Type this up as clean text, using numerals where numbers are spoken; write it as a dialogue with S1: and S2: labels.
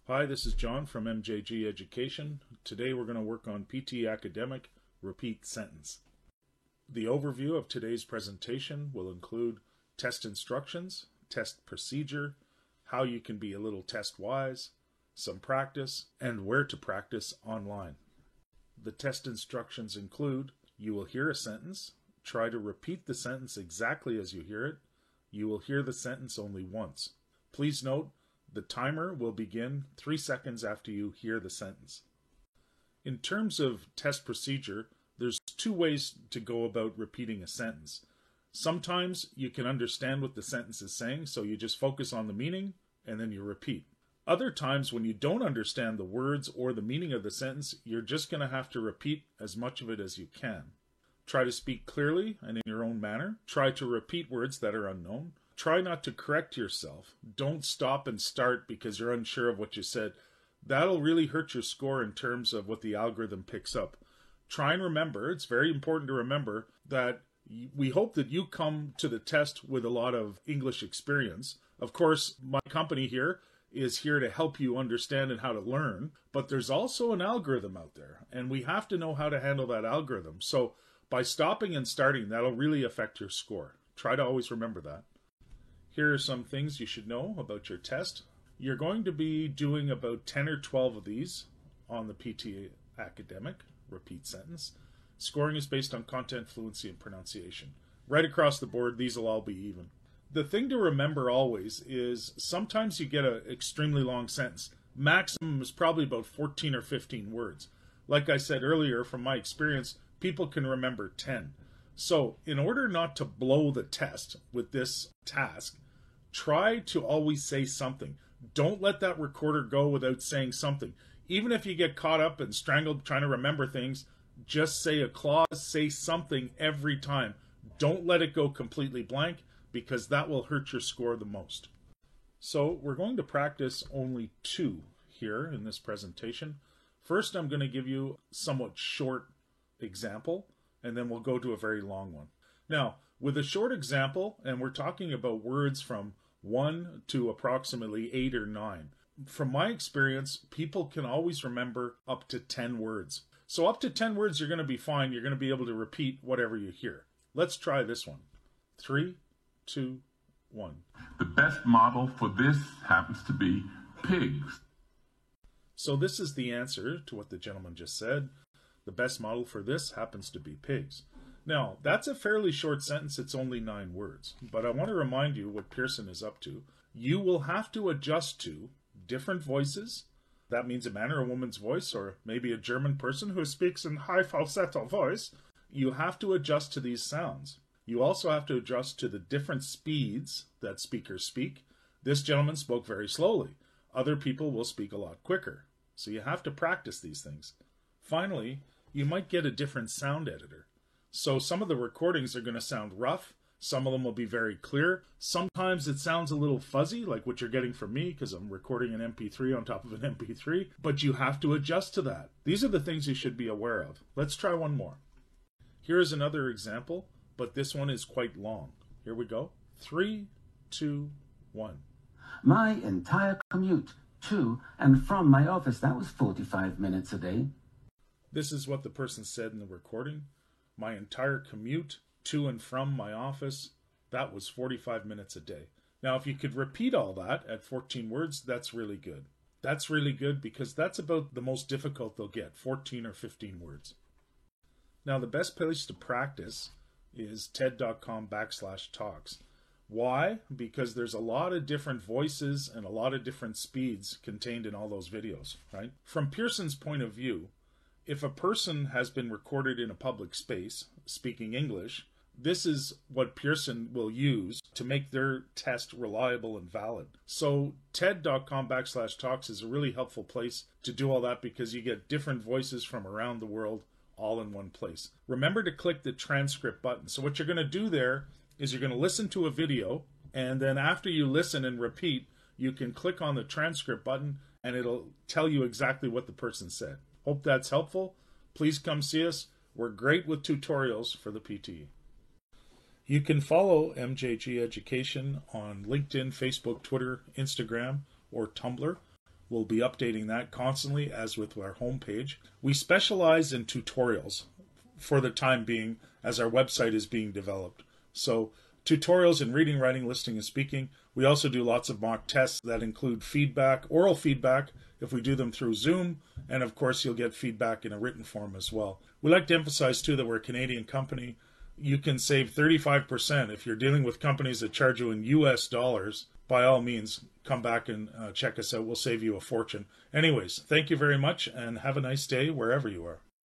S1: Hi, this is John from MJG Education. Today we're going to work on PT Academic Repeat Sentence. The overview of today's presentation will include test instructions, test procedure, how you can be a little test wise, some practice, and where to practice online. The test instructions include: you will hear a sentence, try to repeat the sentence exactly as you hear it. You will hear the sentence only once. Please note, the timer will begin 3 seconds after you hear the sentence. In terms of test procedure, there's 2 ways to go about repeating a sentence. Sometimes you can understand what the sentence is saying, so you just focus on the meaning and then you repeat. Other times when you don't understand the words or the meaning of the sentence, you're just going to have to repeat as much of it as you can. Try to speak clearly and in your own manner. Try to repeat words that are unknown. Try not to correct yourself. Don't stop and start because you're unsure of what you said. That'll really hurt your score in terms of what the algorithm picks up. Try and remember, it's very important to remember that we hope that you come to the test with a lot of English experience. Of course, my company here is here to help you understand and how to learn, but there's also an algorithm out there, and we have to know how to handle that algorithm. So by stopping and starting, that'll really affect your score. Try to always remember that. Here are some things you should know about your test. You're going to be doing about 10 or 12 of these on the PT Academic Repeat Sentence. Scoring is based on content, fluency, and pronunciation. Right across the board, these will all be even. The thing to remember always is sometimes you get an extremely long sentence. Maximum is probably about 14 or 15 words. Like I said earlier, from my experience, people can remember 10. So in order not to blow the test with this task, try to always say something. Don't let that recorder go without saying something. Even if you get caught up and strangled trying to remember things, just say a clause, say something every time. Don't let it go completely blank, because that will hurt your score the most. So we're going to practice only 2 here in this presentation. First, I'm going to give you a somewhat short example, and then we'll go to a very long one. Now, with a short example, and we're talking about words from 1 to approximately 8 or 9. From my experience, people can always remember up to 10 words. So up to 10 words, you're going to be fine. You're going to be able to repeat whatever you hear. Let's try this one. 3, 2, 1.
S2: The best model for this happens to be pigs.
S1: So this is the answer to what the gentleman just said. The best model for this happens to be pigs. Now, that's a fairly short sentence. It's only 9 words. But I want to remind you what Pearson is up to. You will have to adjust to different voices. That means a man or a woman's voice, or maybe a German person who speaks in high falsetto voice. You have to adjust to these sounds. You also have to adjust to the different speeds that speakers speak. This gentleman spoke very slowly. Other people will speak a lot quicker. So you have to practice these things. Finally, you might get a different sound editor. So some of the recordings are going to sound rough. Some of them will be very clear. Sometimes it sounds a little fuzzy, like what you're getting from me, because I'm recording an MP3 on top of an MP3. But you have to adjust to that. These are the things you should be aware of. Let's try one more. Here is another example, but this one is quite long. Here we go. 3, 2, 1.
S3: My entire commute to and from my office, that was 45 minutes a day.
S1: This is what the person said in the recording. My entire commute to and from my office, that was 45 minutes a day. Now, if you could repeat all that at 14 words, that's really good. That's really good because that's about the most difficult they'll get, 14 or 15 words. Now, the best place to practice is TED.com/talks. Why? Because there's a lot of different voices and a lot of different speeds contained in all those videos, right? From Pearson's point of view, if a person has been recorded in a public space speaking English, this is what Pearson will use to make their test reliable and valid. So TED.com/talks is a really helpful place to do all that because you get different voices from around the world all in one place. Remember to click the transcript button. So what you're going to do there is you're going to listen to a video, and then after you listen and repeat, you can click on the transcript button and it'll tell you exactly what the person said. Hope that's helpful. Please come see us. We're great with tutorials for the PTE. You can follow MJG Education on LinkedIn, Facebook, Twitter, Instagram, or Tumblr. We'll be updating that constantly, as with our homepage. We specialize in tutorials for the time being, as our website is being developed. So tutorials in reading, writing, listening, and speaking. We also do lots of mock tests that include feedback, oral feedback, if we do them through Zoom, and of course you'll get feedback in a written form as well. We like to emphasize too that we're a Canadian company. You can save 35% if you're dealing with companies that charge you in US dollars. By all means, come back and check us out. We'll save you a fortune. Anyways, thank you very much and have a nice day wherever you are.